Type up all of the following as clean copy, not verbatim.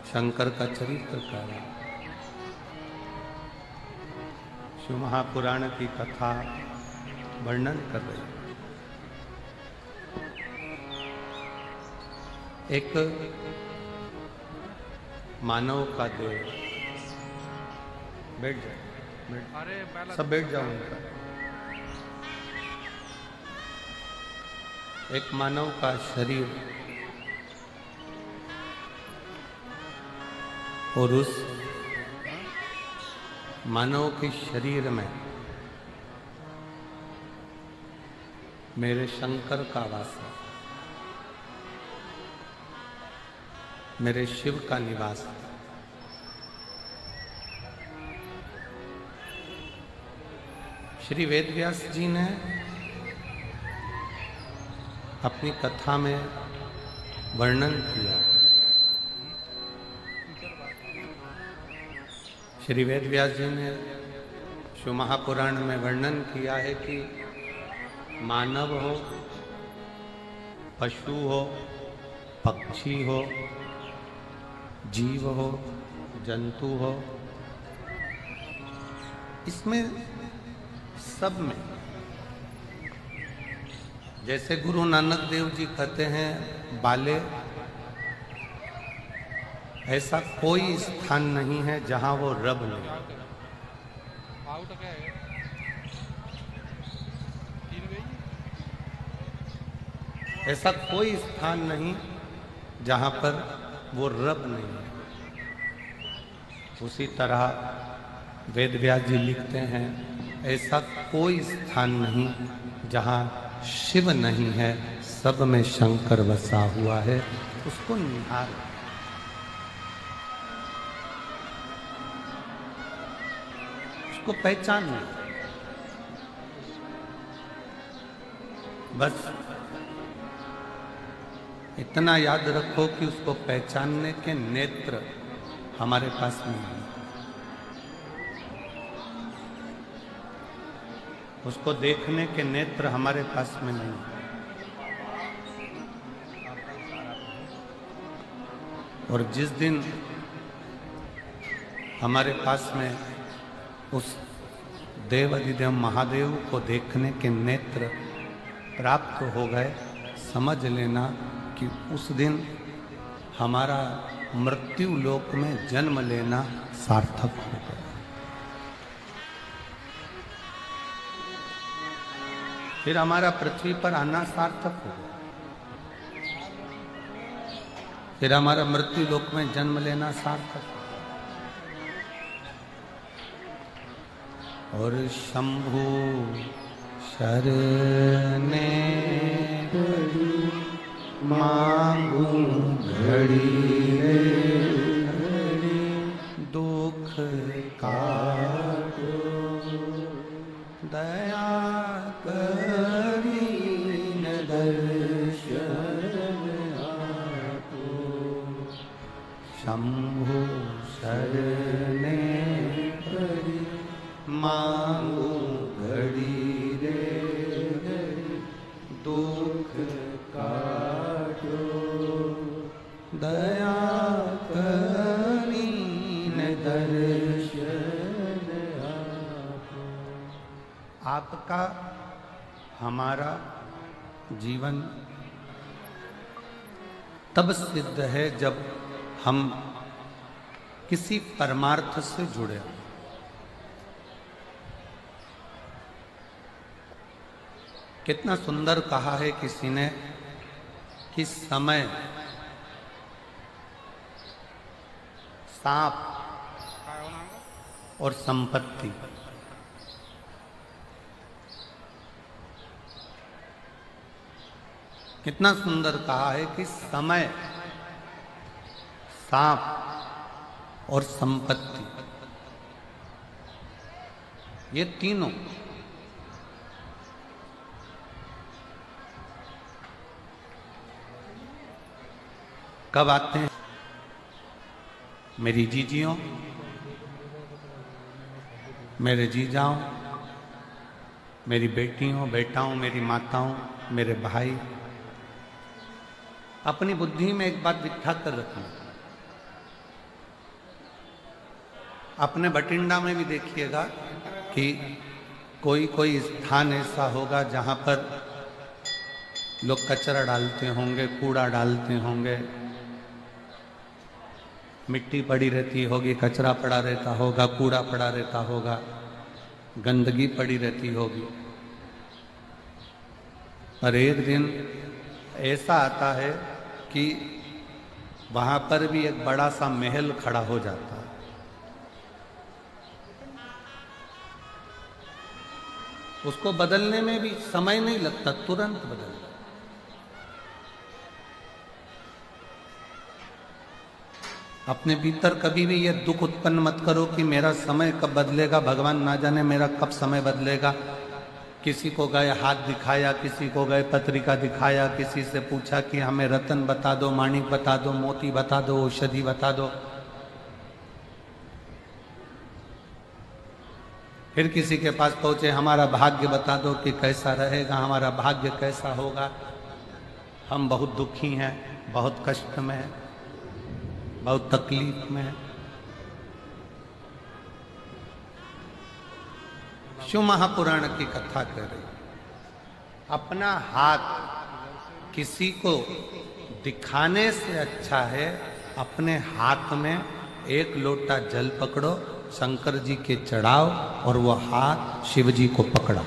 शंकर का चरित्र कर शिव महापुराण की कथा वर्णन कर रही है। एक मानव का देह, बैठ जाओ, सब बैठ जाओ उनका। एक मानव का शरीर और उस मानव के शरीर में मेरे शंकर का वास है, मेरे शिव का निवास है। श्री वेदव्यास जी ने अपनी कथा में वर्णन किया। श्री वेदव्यास जी ने शिव महापुराण में वर्णन किया है कि मानव हो, पशु हो, पक्षी हो, जीव हो, जंतु हो, इसमें सब में जैसे गुरु नानक देव जी कहते हैं बाले, ऐसा कोई स्थान नहीं है जहां वो रब नहीं। ऐसा कोई स्थान नहीं जहां पर वो रब नहीं है। उसी तरह वेदव्यास जी लिखते हैं ऐसा कोई स्थान नहीं जहां शिव नहीं है, सब में शंकर बसा हुआ है। उसको निहार, उसको पहचान, बस इतना याद रखो कि उसको पहचानने के नेत्र हमारे पास नहीं है। उसको देखने के नेत्र हमारे पास में नहीं है। और जिस दिन हमारे पास में उस देवाधिदेव महादेव को देखने के नेत्र प्राप्त हो गए, समझ लेना कि उस दिन हमारा मृत्यु लोक में जन्म लेना सार्थक हो गया। फिर हमारा पृथ्वी पर आना सार्थक हो गया। फिर हमारा मृत्यु लोक में जन्म लेना सार्थक हो। और शंभु शरणे मांगू घड़ी रे घड़ी, दुख काटो दया करीन दर्शन आपो। शंभु शरणे घड़ी मांगू घड़ी रे घड़ी, दुख काटो दया करीन दर्शन आपो। आपका हमारा जीवन तब सिद्ध है जब हम किसी परमार्थ से जुड़े। कितना सुंदर कहा है किसी ने कि समय, सांप और संपत्ति, कितना सुंदर कहा है कि समय, सांप और संपत्ति, ये तीनों कब आते हैं? मेरी जीजियों, मेरे जीजाओं, मेरी बेटियों, बेटाओं, मेरी माताओं, मेरे भाई, अपनी बुद्धि में एक बात बिठा कर रखना अपने बठिंडा में भी देखिएगा कि कोई कोई स्थान ऐसा होगा जहाँ पर लोग कचरा डालते होंगे, कूड़ा डालते होंगे, मिट्टी पड़ी रहती होगी, कचरा पड़ा रहता होगा, कूड़ा पड़ा रहता होगा, गंदगी पड़ी रहती होगी। पर एक दिन ऐसा आता है कि वहाँ पर भी एक बड़ा सा महल खड़ा हो जाता है। उसको बदलने में भी समय नहीं लगता, तुरंत बदल। अपने भीतर कभी भी ये दुख उत्पन्न मत करो कि मेरा समय कब बदलेगा, भगवान ना जाने मेरा कब समय बदलेगा। किसी को गए हाथ दिखाया, किसी को गए पत्रिका दिखाया, किसी से पूछा कि हमें रतन बता दो, माणिक बता दो, मोती बता दो, औषधि बता दो। फिर किसी के पास पहुंचे, हमारा भाग्य बता दो कि कैसा रहेगा, हमारा भाग्य कैसा होगा। हम बहुत दुखी हैं, बहुत कष्ट में हैं, बहुत तकलीफ में हैं। शिव महापुराण की कथा कर रही। अपना हाथ किसी को दिखाने से अच्छा है अपने हाथ में एक लोटा जल पकड़ो, शंकर जी के चढ़ाओ और वो हाथ शिव जी को पकड़ाओ।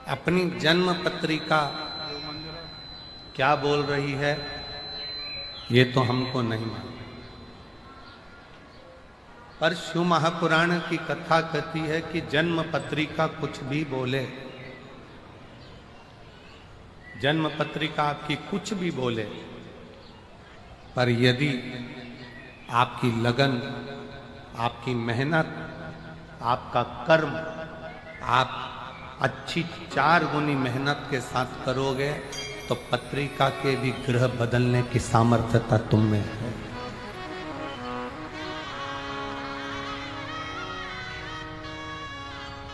अपनी जन्म पत्रिका क्या बोल रही है ये तो हमको नहीं मालूम, पर शिव महापुराण की कथा कहती है कि जन्म पत्रिका कुछ भी बोले, जन्म पत्रिका आपकी कुछ भी बोले, पर यदि आपकी लगन, आपकी मेहनत, आपका कर्म, आप अच्छी 4 गुनी मेहनत के साथ करोगे तो पत्रिका के भी ग्रह बदलने की सामर्थ्यता तुम में है।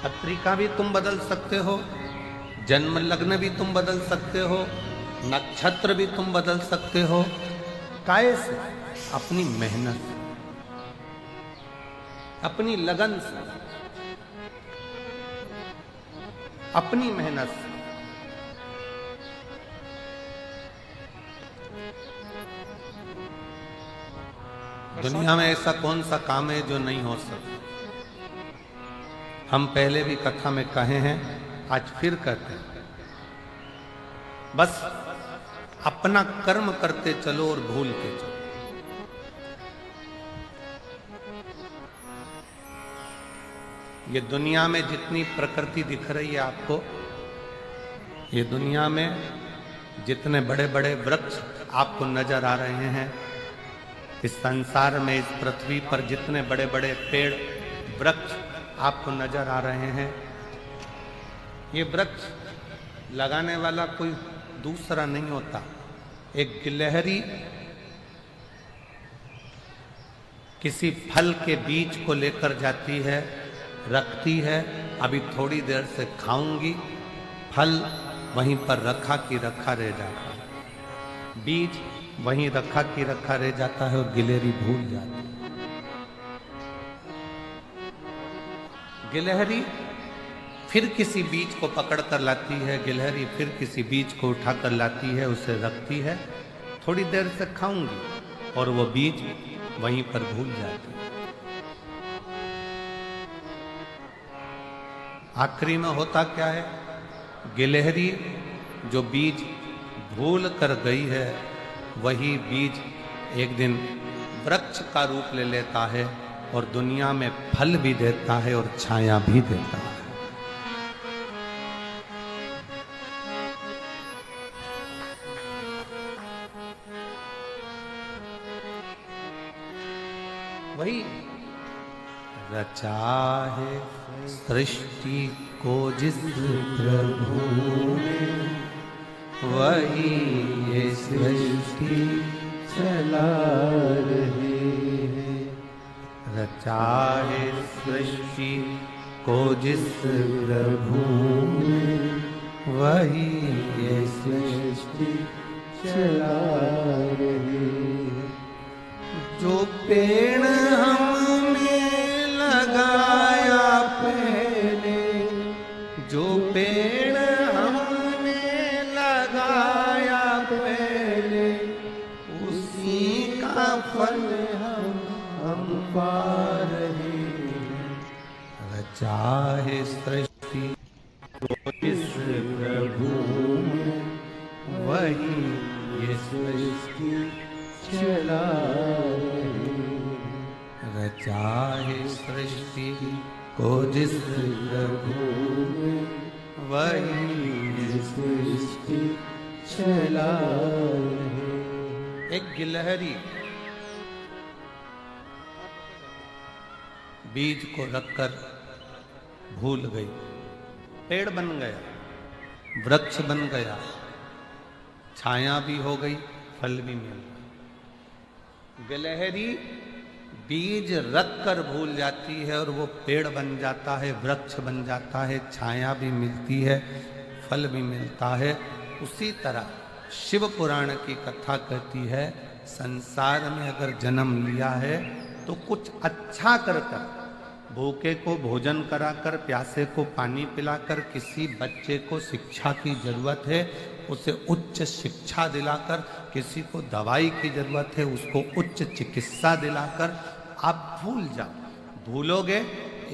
पत्रिका भी तुम बदल सकते हो, जन्म लग्न भी तुम बदल सकते हो, नक्षत्र भी तुम बदल सकते हो। काहे से? अपनी मेहनत, अपनी लगन से, अपनी मेहनत से। दुनिया में ऐसा कौन सा काम है जो नहीं हो सकता? हम पहले भी कथा में कहे हैं, आज फिर कहते हैं, बस अपना कर्म करते चलो और भूल के चलो। ये दुनिया में जितनी प्रकृति दिख रही है आपको, ये दुनिया में जितने बड़े बड़े वृक्ष आपको नजर आ रहे हैं, इस संसार में, इस पृथ्वी पर जितने बड़े बड़े पेड़ वृक्ष आपको नजर आ रहे हैं, ये वृक्ष लगाने वाला कोई दूसरा नहीं होता। एक गिलहरी किसी फल के बीज को लेकर जाती है, रखती है, अभी थोड़ी देर से खाऊंगी, फल वहीं पर रखा की रखा रह जाता है, बीज वहीं रखा की रखा रह जाता है और गिलहरी भूल जाती है। गिलहरी फिर किसी बीज को पकड़ कर लाती है, गिलहरी फिर किसी बीज को उठाकर लाती है, उसे रखती है, थोड़ी देर से खाऊंगी, और वो बीज वहीं पर भूल जाती है। आखिरी में होता क्या है? गिलहरी जो बीज भूल कर गई है, वही बीज एक दिन वृक्ष का रूप ले लेता है और दुनिया में फल भी देता है और छाया भी देता है। वही रचा है सृष्टि को जिस प्रभु ने, वही ये सृष्टि चला रहे हैं। रचा है सृष्टि को जिस प्रभु ने, वही ये सृष्टि चला रही है। जो पेड़ हमने लगाया पहले, जो पेड़ हमने लगाया पहले, उसी का फल हम पा रहे हैं। रचा है सृष्टि को जिस प्रभु ने, वही ये सृष्टि चला रही है। रचा है सृष्टि को जिस प्रभु ने, वही ये सृष्टि चला रही है। एक गिलहरी बीज को रखकर भूल गई, पेड़ बन गया, वृक्ष बन गया, छाया भी हो गई, फल भी मिल गया। गिलहरी बीज रखकर भूल जाती है और वो पेड़ बन जाता है, वृक्ष बन जाता है, छाया भी मिलती है, फल भी मिलता है। उसी तरह शिव पुराण की कथा कहती है, संसार में अगर जन्म लिया है तो कुछ अच्छा कर कर, भूखे को भोजन कराकर, प्यासे को पानी पिलाकर, किसी बच्चे को शिक्षा की जरूरत है उसे उच्च शिक्षा दिलाकर, किसी को दवाई की जरूरत है उसको उच्च चिकित्सा दिलाकर आप भूल जाओ। भूलोगे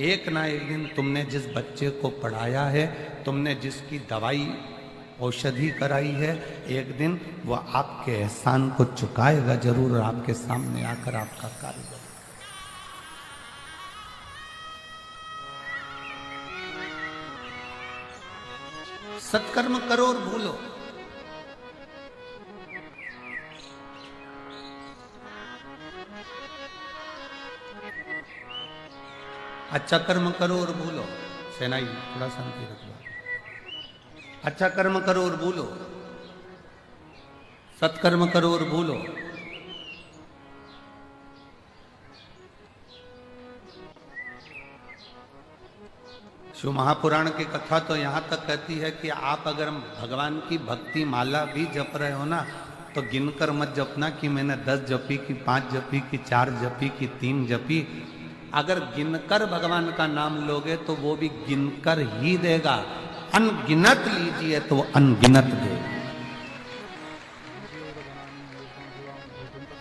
एक ना एक दिन तुमने जिस बच्चे को पढ़ाया है, तुमने जिसकी दवाई औषधि कराई है, एक दिन वह आपके एहसान को चुकाएगा जरूर और आपके सामने आकर आपका कार्य करेगा। सत्कर्म करो और भूलो। अच्छा कर्म करो और भूलो। सेनाई थोड़ा शांति रखो। अच्छा कर्म करो और भूलो, सत्कर्म करो और भूलो। शिव महापुराण की कथा तो यहां तक कहती है कि आप अगर भगवान की भक्ति माला भी जप रहे हो ना, तो गिनकर मत जपना कि मैंने 10 जपी कि 5 जपी कि 4 जपी कि 3 जपी। अगर गिनकर भगवान का नाम लोगे तो वो भी गिनकर ही देगा। अनगिनत लीजिए तो अनगिनत देगा।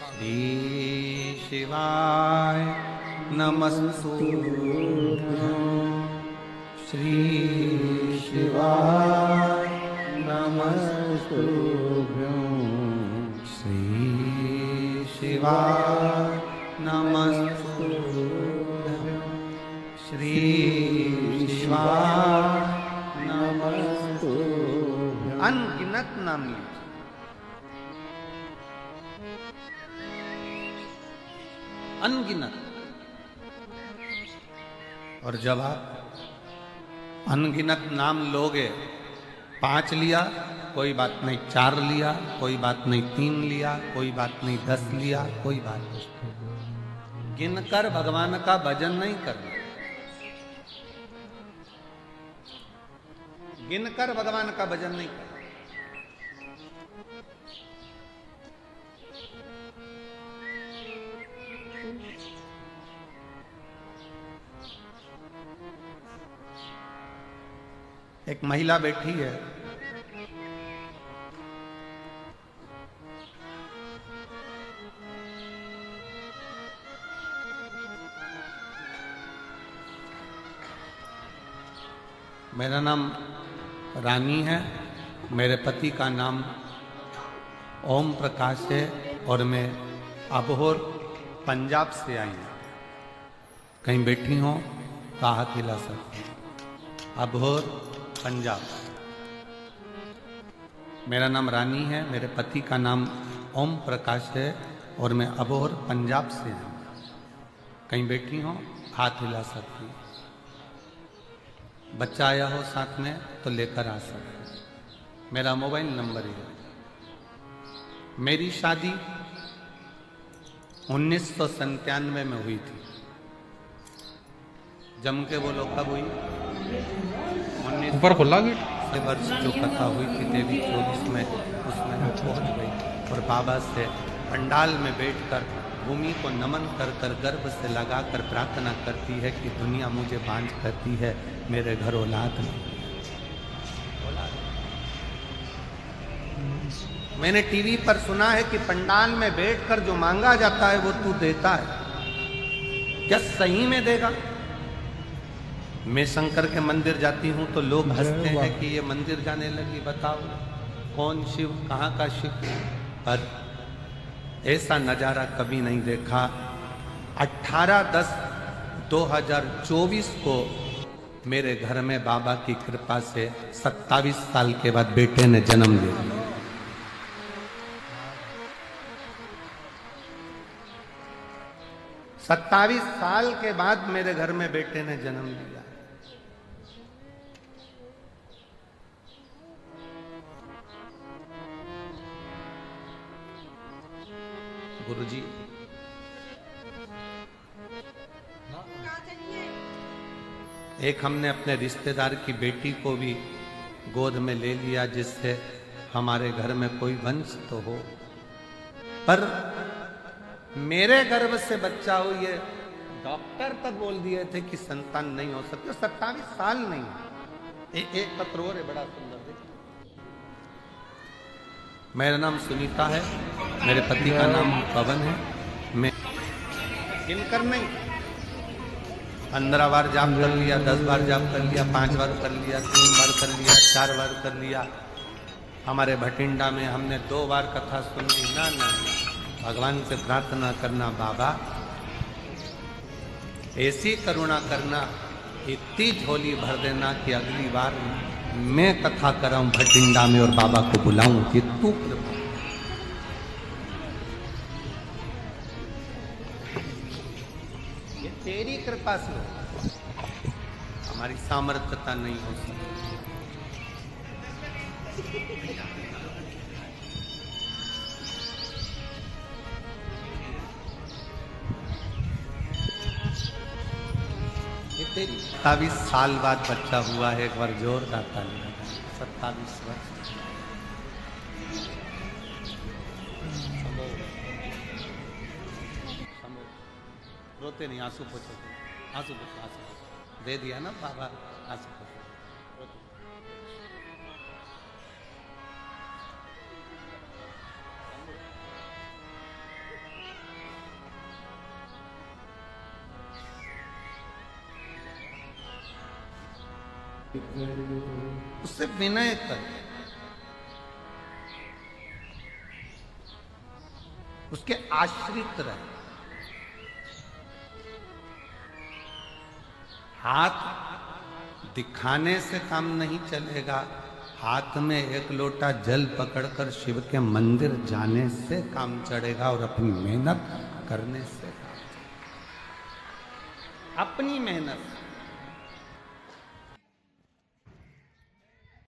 श्री शिवाय नमस्तुभ्यं, श्री शिवाय नमस्तुभ्यं, श्री शिवाय नमस्तुभ्यं, श्री शिवाय नमस्तुभ्यं। अनगिनत नाम लीजिए। अनगिनत। और जब आप अनगिनत नाम लोगे, 5 लिया कोई बात नहीं, 4 लिया कोई बात नहीं, 3 लिया कोई बात नहीं, 10 लिया कोई बात नहीं, गिनकर भगवान का भजन नहीं करना। गिनकर भगवान का भजन नहीं करना। एक महिला बैठी है, मेरा नाम रानी है, मेरे पति का नाम ओम प्रकाश है और मैं अबोहर पंजाब से आई हूँ। कहीं बैठी हो तो हाथ हिला सकती। अबोहर पंजाब। मेरा नाम रानी है, मेरे पति का नाम ओम प्रकाश है और मैं अबोहर पंजाब से हूँ। कहीं बैठी हो हाथ हिला सकती। बच्चा आया हो साथ में तो लेकर आ सकते। मेरा मोबाइल नंबर है। मेरी शादी 1997 में हुई थी। जम के बोलो कब हुई? ऊपर खुला गेट वर्ष जो कथा हुई थी देवी 24 में, उसमें वो पहुंच गई और बाबा से पंडाल में बैठकर भूमि को नमन कर कर गर्भ से लगाकर प्रार्थना करती है कि दुनिया मुझे बांझ कहती है, मेरे घर औलाद नहीं। मैंने टीवी पर सुना है कि पंडाल में बैठकर जो मांगा जाता है वो तू देता है, क्या सही में देगा? मैं शंकर के मंदिर जाती हूँ तो लोग हंसते हैं कि ये मंदिर जाने लगी, बताओ कौन शिव, कहाँ का शिव। पर ऐसा नज़ारा कभी नहीं देखा। 18/10/2024 को मेरे घर में बाबा की कृपा से 27 साल के बाद बेटे ने जन्म लिया। सत्ताईस साल के बाद मेरे घर में बेटे ने जन्म लिया। गुरुजी, एक हमने अपने रिश्तेदार की बेटी को भी गोद में ले लिया, जिससे हमारे घर में कोई वंश तो हो, पर मेरे गर्भ से बच्चा हो, ये डॉक्टर तक बोल दिए थे कि संतान नहीं हो सकती। 27 साल नहीं। एक पत्र और है बड़ा सुंदर। मेरा नाम सुनीता है, मेरे पति का नाम पवन है। मैं गिनकर नहीं, 15 बार जाप कर लिया, 10 बार जाप कर लिया, 5 बार कर लिया, 3 बार कर लिया, 4 बार कर लिया। हमारे भटिंडा में हमने 2 बार कथा सुनी। ना ना, भगवान से प्रार्थना करना, बाबा ऐसी करुणा करना, इतनी झोली भर देना कि अगली बार मैं कथा कराऊं भटिंडा में और बाबा को बुलाऊं कि तू कृपा। ये तेरी कृपा से, हमारी सामर्थ्यता नहीं हो सकती। ये तेरी 27 साल बाद बच्चा हुआ है। एक बार जोरदार ताली लगा। 27 वर्ष। रोते नहीं, आंसू पोछो, आंसू पोछो, आंसू पोछो। दे दिया ना बाबा, आंसू पोछो। उससे विनय कर, उसके आश्रित रहे। हाथ दिखाने से काम नहीं चलेगा, हाथ में एक लोटा जल पकड़कर शिव के मंदिर जाने से काम चढ़ेगा और अपनी मेहनत करने से काम चढ़ेगा। अपनी मेहनत